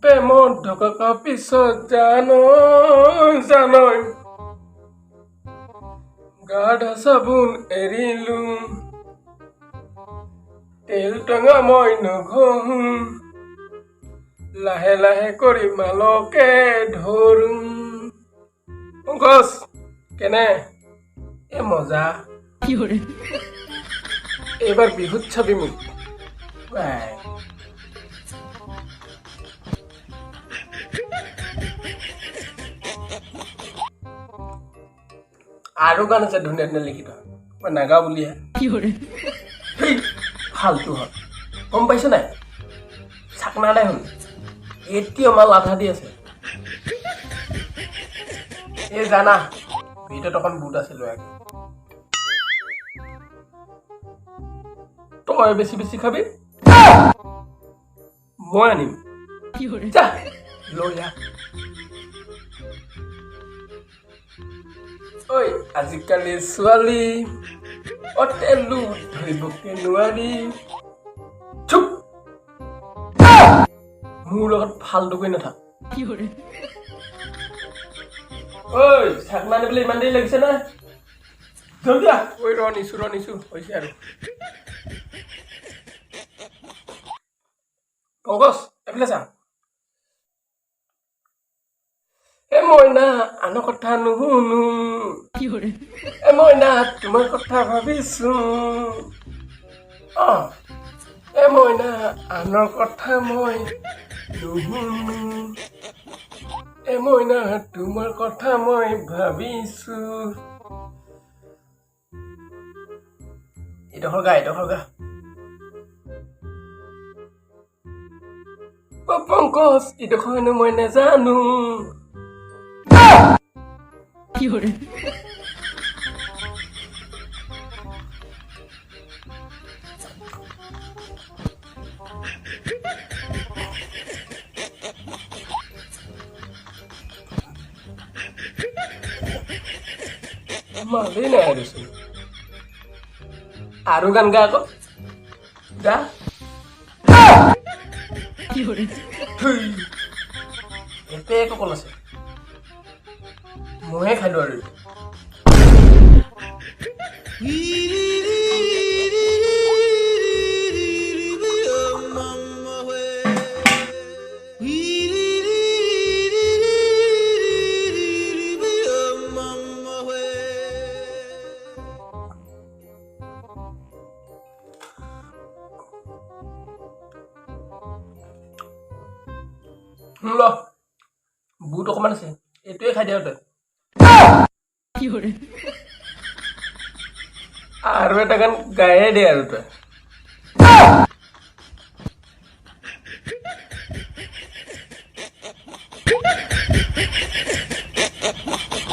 প্ৰেমত ঢকা পিছত জানৈ গাধা চাবোন এৰিলো তেল টঙা মই নঘহো লাহে লাহে কৰি মালকে ধৰো গছ কেনে এ মজা এইবাৰ বিহুত চাবি মোক বাই আৰু গান আছে ধুনীয়া ধুনীয়া লিখিত মই নাগাওঁ বুলিহে ফাল্টু হ'ল গম পাইছ নাই চাকনা নাই হ'ল এতিয়া মাল আধা দি আছে এই জানা ভিতৰত অকণ বুট আছে ল'ৰাকে তই বেছি বেছি খাবি মই আনিম যা লৈ যা ঐ আজিকালি ছোৱালী তেলু ধৰিবকে নোৱাৰি চুপ মোৰ লগত ফাল্টুকৈ নাথাক ঐ চাকনা আনিবলৈ ইমান দেৰি লাগিছে না জলদি আহ ঐ ৰ নিছো হৈছে আৰু পংকজ এফালে চা এ মইনা আনৰ কথা নুশুনো এ মইনা তোমাৰ কথা ভাবিছো এ মইনা আনৰ কথা মই নুশুনো এ মইনা তোমাৰ কথা মই ভাবিছো এইডোখৰ গা পংকজ এইডোখৰ হেনো মই নেজানো মালেই নাই আৰু গান গা আকৌ গা এতে একো কল আছে মহে খাই দিওঁ আৰু বুট অকমান আছে এইটোৱে খাই দিয়া তই আৰু এটা গান গায়ে দে আৰু তই